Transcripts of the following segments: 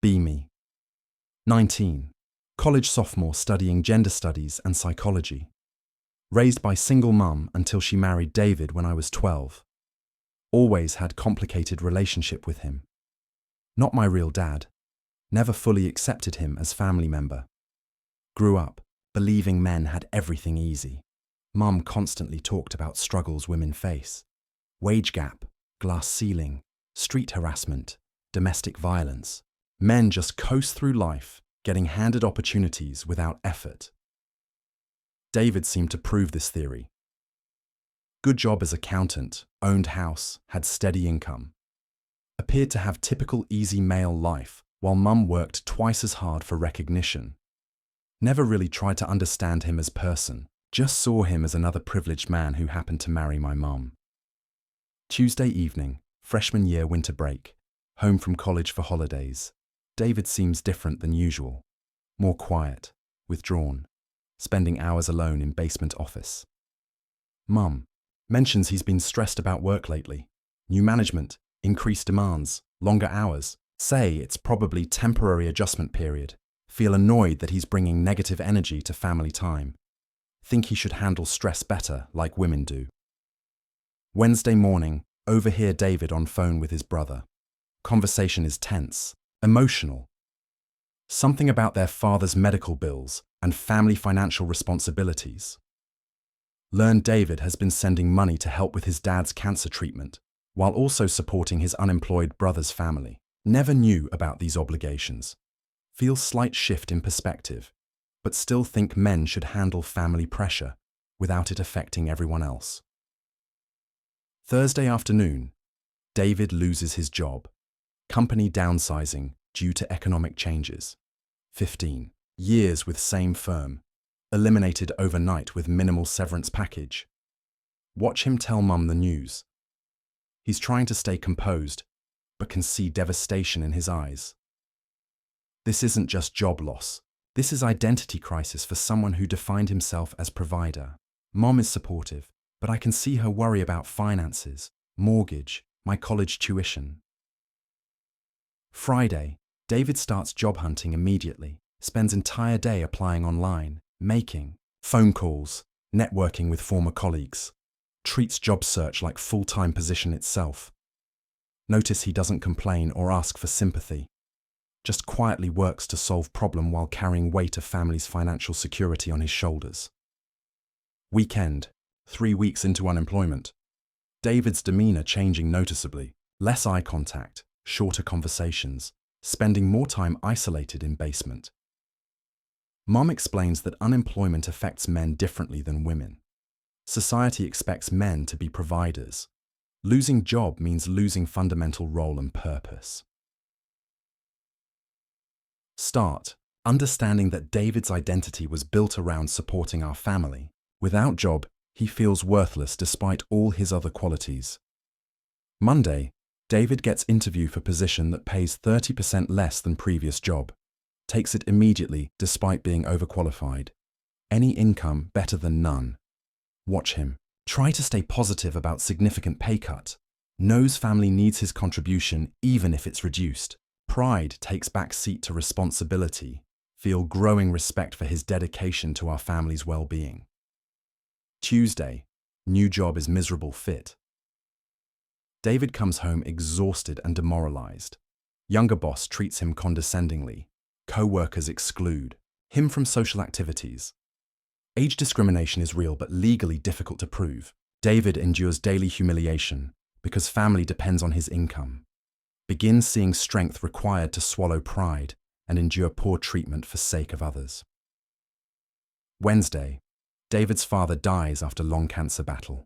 Be me. 19. College sophomore studying gender studies and psychology. Raised by single mum until she married David when I was 12. Always had complicated relationship with him. Not my real dad. Never fully accepted him as family member. Grew up believing men had everything easy. Mum constantly talked about struggles women face. Wage gap, glass ceiling, street harassment, domestic violence. Men just coast through life, getting handed opportunities without effort. David seemed to prove this theory. Good job as accountant, owned house, had steady income. Appeared to have typical easy male life, while mum worked twice as hard for recognition. Never really tried to understand him as person, just saw him as another privileged man who happened to marry my mum. Tuesday evening, freshman year winter break, home from college for holidays. David seems different than usual. More quiet, withdrawn, spending hours alone in basement office. Mum mentions he's been stressed about work lately. New management, increased demands, longer hours. Say it's probably temporary adjustment period. Feel annoyed that he's bringing negative energy to family time. Think he should handle stress better like women do. Wednesday morning, overhear David on phone with his brother. Conversation is tense, emotional. Something about their father's medical bills and family financial responsibilities. Learned David has been sending money to help with his dad's cancer treatment, while also supporting his unemployed brother's family. Never knew about these obligations. Feels slight shift in perspective, but still think men should handle family pressure without it affecting everyone else. Thursday afternoon, David loses his job. Company downsizing due to economic changes. 15 years with same firm. Eliminated overnight with minimal severance package. Watch him tell mum the news. He's trying to stay composed, but can see devastation in his eyes. This isn't just job loss. This is identity crisis for someone who defined himself as provider. Mom is supportive, but I can see her worry about finances, mortgage, my college tuition. Friday, David starts job hunting immediately, spends entire day applying online, making phone calls, networking with former colleagues. Treats job search like full-time position itself. Notice he doesn't complain or ask for sympathy. Just quietly works to solve problem while carrying weight of family's financial security on his shoulders. Weekend, 3 weeks into unemployment. David's demeanor changing noticeably. Less eye contact, shorter conversations, spending more time isolated in basement. Mom explains that unemployment affects men differently than women. Society expects men to be providers. Losing job means losing fundamental role and purpose. Start understanding that David's identity was built around supporting our family. Without job, he feels worthless despite all his other qualities. Monday, David gets interview for position that pays 30% less than previous job. Takes it immediately despite being overqualified. Any income better than none. Watch him. Try to stay positive about significant pay cut. Knows family needs his contribution even if it's reduced. Pride takes back seat to responsibility. Feel growing respect for his dedication to our family's well-being. Tuesday, new job is miserable fit. David comes home exhausted and demoralized. Younger boss treats him condescendingly. Co-workers exclude him from social activities. Age discrimination is real but legally difficult to prove. David endures daily humiliation because family depends on his income. Begins seeing strength required to swallow pride and endure poor treatment for sake of others. Wednesday, David's father dies after long cancer battle.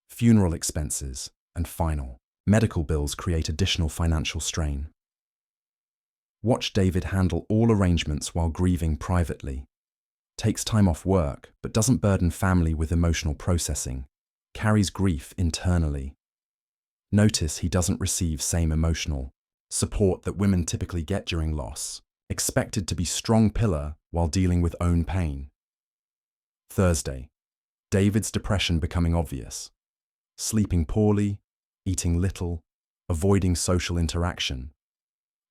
Funeral expenses and final medical bills create additional financial strain. Watch David handle all arrangements while grieving privately. Takes time off work, but doesn't burden family with emotional processing. Carries grief internally. Notice he doesn't receive same emotional support that women typically get during loss. Expected to be strong pillar while dealing with own pain. Thursday, David's depression becoming obvious. Sleeping poorly, eating little, avoiding social interaction.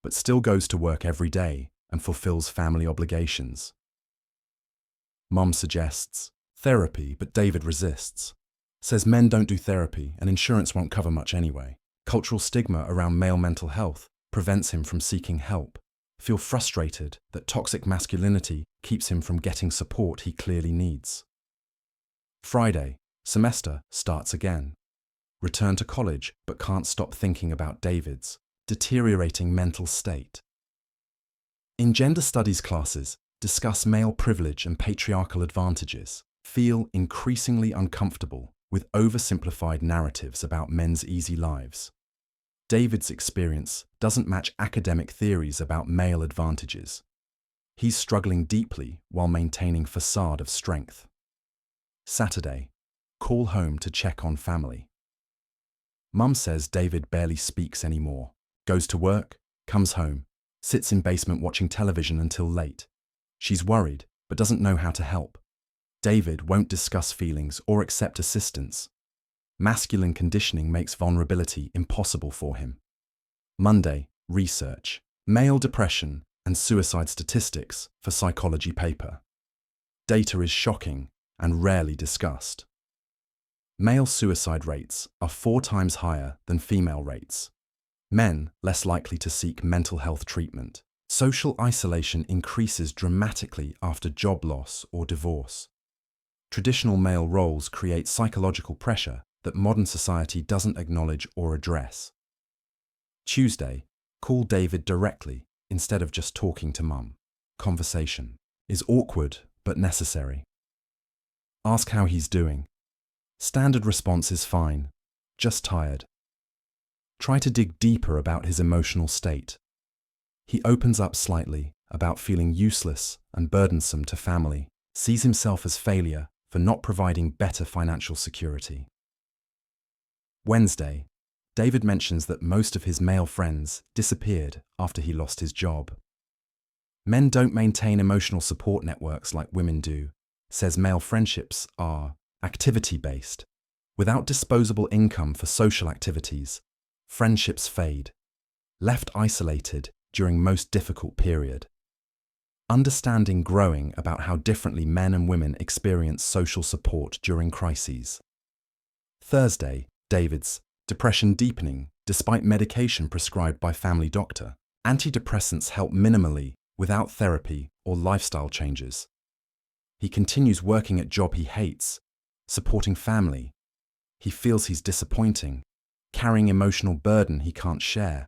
but still goes to work every day and fulfills family obligations. Mom suggests therapy, but David resists. Says men don't do therapy and insurance won't cover much anyway. Cultural stigma around male mental health prevents him from seeking help. Feel frustrated that toxic masculinity keeps him from getting support he clearly needs. Friday, semester starts again. Return to college, but can't stop thinking about David's deteriorating mental state. In gender studies classes, discuss male privilege and patriarchal advantages. Feel increasingly uncomfortable with oversimplified narratives about men's easy lives. David's experience doesn't match academic theories about male advantages. He's struggling deeply while maintaining facade of strength. Saturday, call home to check on family. Mum says David barely speaks anymore. Goes to work, comes home, sits in basement watching television until late. She's worried, but doesn't know how to help. David won't discuss feelings or accept assistance. Masculine conditioning makes vulnerability impossible for him. Monday, research, male depression and suicide statistics for psychology paper. Data is shocking and rarely discussed. Male suicide rates are 4 times higher than female rates. Men less likely to seek mental health treatment. Social isolation increases dramatically after job loss or divorce. Traditional male roles create psychological pressure that modern society doesn't acknowledge or address. Tuesday, call David directly instead of just talking to mum. Conversation is awkward but necessary. Ask how he's doing. Standard response is fine, just tired. Try to dig deeper about his emotional state. He opens up slightly about feeling useless and burdensome to family, sees himself as failure for not providing better financial security. Wednesday, David mentions that most of his male friends disappeared after he lost his job. Men don't maintain emotional support networks like women do, says male friendships are activity-based. Without disposable income for social activities, friendships fade, left isolated during most difficult period. Understanding growing about how differently men and women experience social support during crises. Thursday, David's depression deepening despite medication prescribed by family doctor. Antidepressants help minimally without therapy or lifestyle changes. He continues working at job he hates, supporting family. He feels he's disappointing, carrying emotional burden he can't share.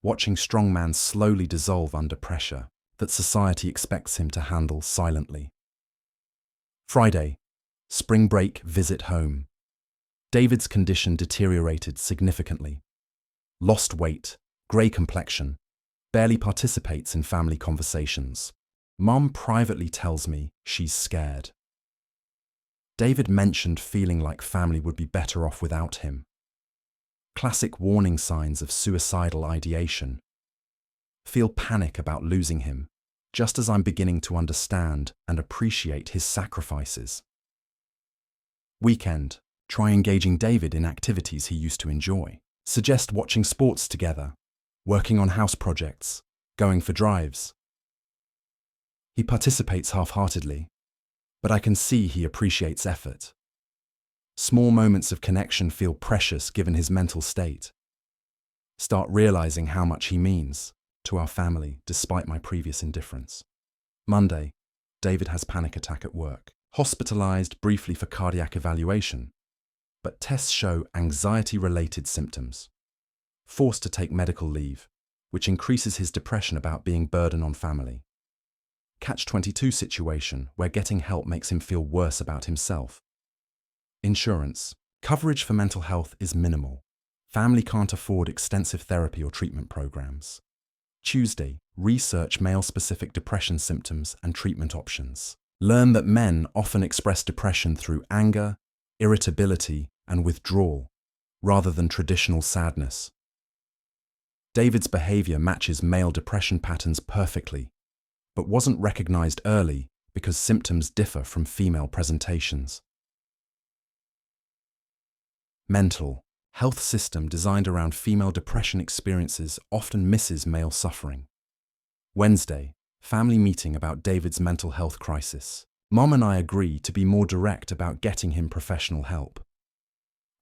Watching strongman slowly dissolve under pressure that society expects him to handle silently. Friday, spring break visit home. David's condition deteriorated significantly. Lost weight, grey complexion, barely participates in family conversations. Mum privately tells me she's scared. David mentioned feeling like family would be better off without him. Classic warning signs of suicidal ideation. Feel panic about losing him, just as I'm beginning to understand and appreciate his sacrifices. Weekend, try engaging David in activities he used to enjoy. Suggest watching sports together, working on house projects, going for drives. He participates half-heartedly, but I can see he appreciates effort. Small moments of connection feel precious given his mental state. Start realizing how much he means to our family despite my previous indifference. Monday, David has panic attack at work. Hospitalized briefly for cardiac evaluation, but tests show anxiety-related symptoms. Forced to take medical leave, which increases his depression about being burden on family. Catch-22 situation where getting help makes him feel worse about himself. Insurance. Coverage for mental health is minimal. Family can't afford extensive therapy or treatment programs. Tuesday, research male-specific depression symptoms and treatment options. Learn that men often express depression through anger, irritability, and withdrawal, rather than traditional sadness. David's behavior matches male depression patterns perfectly, but wasn't recognized early because symptoms differ from female presentations. Mental. health system designed around female depression experiences often misses male suffering. Wednesday, family meeting about David's mental health crisis. Mom and I agree to be more direct about getting him professional help.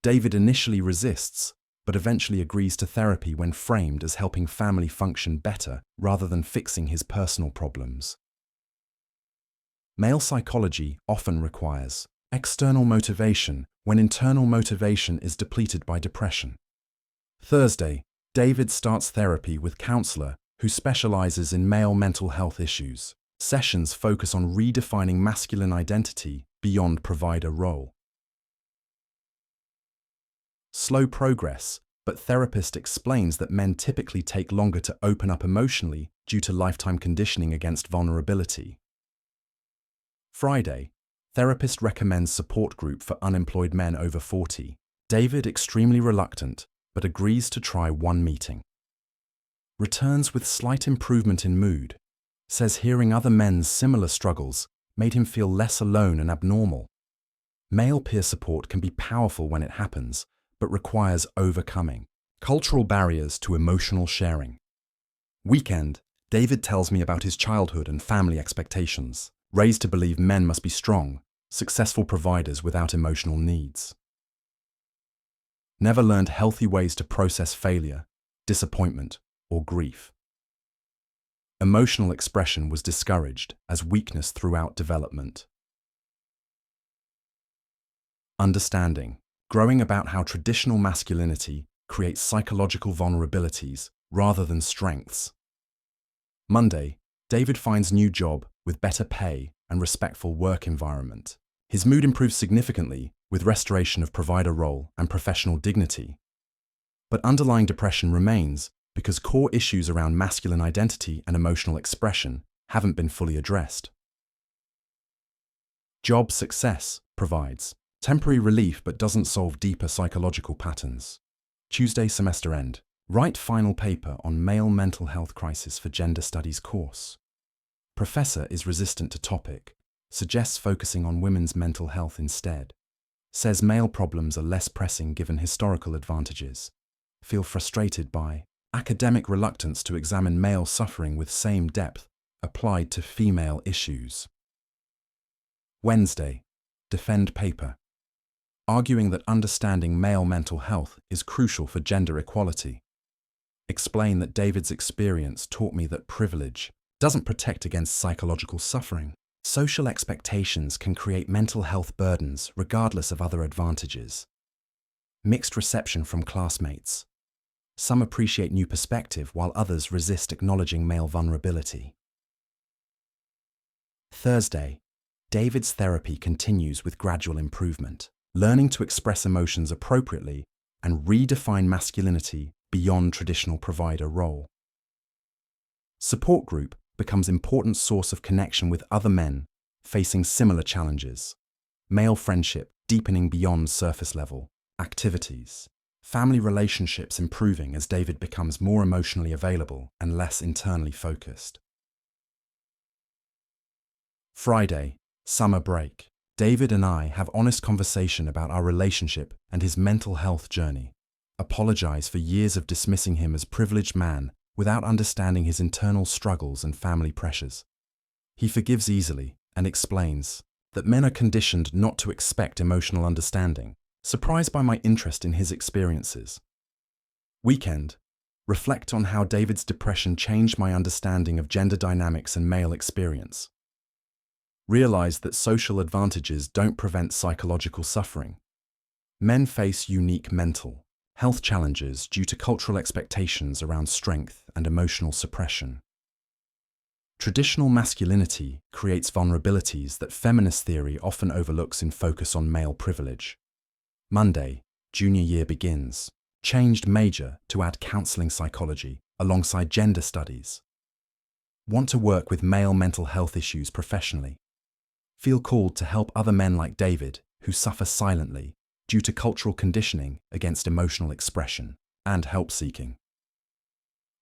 David initially resists, but eventually agrees to therapy when framed as helping family function better rather than fixing his personal problems. Male psychology often requires external motivation when internal motivation is depleted by depression. Thursday, David starts therapy with counselor who specializes in male mental health issues. Sessions focus on redefining masculine identity beyond provider role. Slow progress, but therapist explains that men typically take longer to open up emotionally due to lifetime conditioning against vulnerability. Friday, therapist recommends support group for unemployed men over 40. David extremely reluctant, but agrees to try one meeting. Returns with slight improvement in mood. Says hearing other men's similar struggles made him feel less alone and abnormal. Male peer support can be powerful when it happens, but requires overcoming cultural barriers to emotional sharing. Weekend, David tells me about his childhood and family expectations, raised to believe men must be strong, successful providers without emotional needs. Never learned healthy ways to process failure, disappointment, or grief. Emotional expression was discouraged as weakness throughout development. Understanding. Growing about how traditional masculinity creates psychological vulnerabilities rather than strengths. Monday, David finds new job with better pay and respectful work environment. His mood improves significantly with restoration of provider role and professional dignity. But underlying depression remains because core issues around masculine identity and emotional expression haven't been fully addressed. Job success provides temporary relief but doesn't solve deeper psychological patterns. Tuesday semester end. Write final paper on male mental health crisis for gender studies course. Professor is resistant to topic, suggests focusing on women's mental health instead. Says male problems are less pressing given historical advantages. Feel frustrated by academic reluctance to examine male suffering with same depth applied to female issues. Wednesday, defend paper. Arguing that understanding male mental health is crucial for gender equality. Explain that David's experience taught me that privilege doesn't protect against psychological suffering. Social expectations can create mental health burdens regardless of other advantages. Mixed reception from classmates. Some appreciate new perspective while others resist acknowledging male vulnerability. Thursday, David's therapy continues with gradual improvement, learning to express emotions appropriately and redefine masculinity beyond traditional provider role. Support group becomes an important source of connection with other men facing similar challenges. Male friendship deepening beyond surface level activities. Family relationships improving as David becomes more emotionally available and less internally focused. Friday, summer break. David and I have honest conversation about our relationship and his mental health journey. Apologize for years of dismissing him as privileged man without understanding his internal struggles and family pressures. He forgives easily and explains that men are conditioned not to expect emotional understanding, surprised by my interest in his experiences. Weekend, reflect on how David's depression changed my understanding of gender dynamics and male experience. Realize that social advantages don't prevent psychological suffering. Men face unique mental health challenges due to cultural expectations around strength and emotional suppression. Traditional masculinity creates vulnerabilities that feminist theory often overlooks in focus on male privilege. Monday, junior year begins. Changed major to add counseling psychology alongside gender studies. Want to work with male mental health issues professionally. Feel called to help other men like David who suffer silently due to cultural conditioning against emotional expression and help seeking.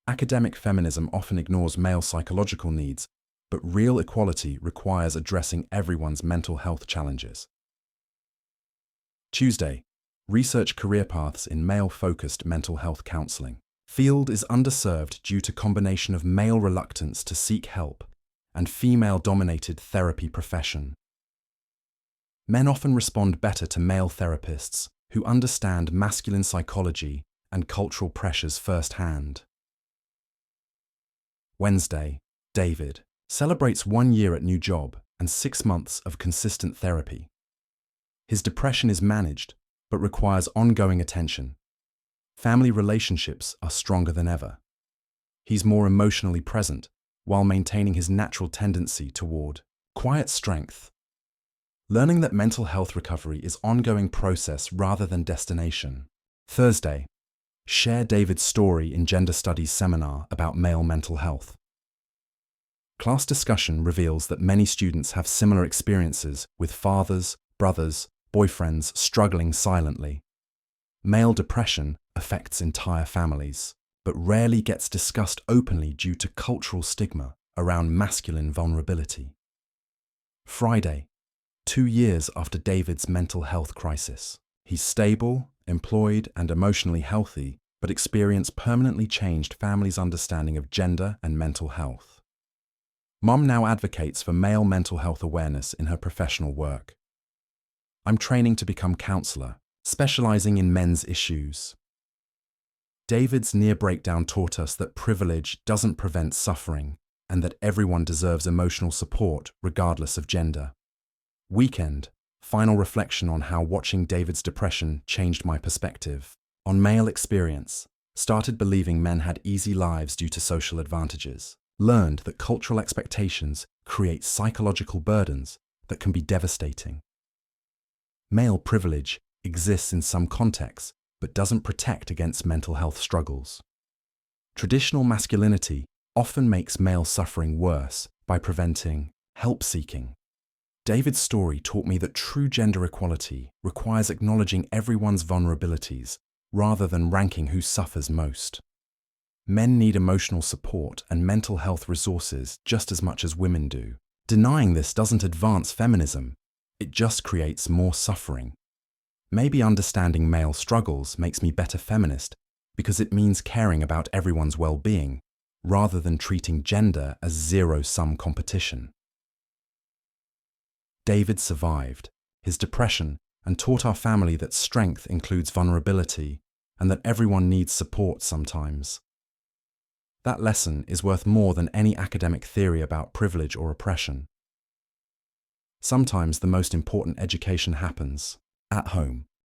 Academic feminism often ignores male psychological needs, but real equality requires addressing everyone's mental health challenges. Tuesday, Research career paths in male-focused mental health counseling. Field is underserved due to combination of male reluctance to seek help and female-dominated therapy profession. Men often respond better to male therapists who understand masculine psychology and cultural pressures firsthand. Wednesday, David celebrates 1 year at new job and 6 months of consistent therapy. His depression is managed, but requires ongoing attention. Family relationships are stronger than ever. He's more emotionally present while maintaining his natural tendency toward quiet strength. Learning that mental health recovery is an ongoing process rather than destination. Thursday, share David's story in gender studies seminar about male mental health. Class discussion reveals that many students have similar experiences with fathers, brothers, boyfriends struggling silently. Male depression affects entire families, but rarely gets discussed openly due to cultural stigma around masculine vulnerability. Friday, 2 years after David's mental health crisis. He's stable, employed, and emotionally healthy, but experienced permanently changed family's understanding of gender and mental health. Mom now advocates for male mental health awareness in her professional work. I'm training to become counselor, specializing in men's issues. David's near breakdown taught us that privilege doesn't prevent suffering and that everyone deserves emotional support regardless of gender. Weekend, final reflection on how watching David's depression changed my perspective on male experience. Started believing men had easy lives due to social advantages. Learned that cultural expectations create psychological burdens that can be devastating. Male privilege exists in some contexts, but doesn't protect against mental health struggles. Traditional masculinity often makes male suffering worse by preventing help-seeking. David's story taught me that true gender equality requires acknowledging everyone's vulnerabilities rather than ranking who suffers most. Men need emotional support and mental health resources just as much as women do. Denying this doesn't advance feminism, it just creates more suffering. Maybe understanding male struggles makes me better feminist because it means caring about everyone's well-being rather than treating gender as zero-sum competition. David survived his depression and taught our family that strength includes vulnerability and that everyone needs support sometimes. That lesson is worth more than any academic theory about privilege or oppression. Sometimes the most important education happens at home.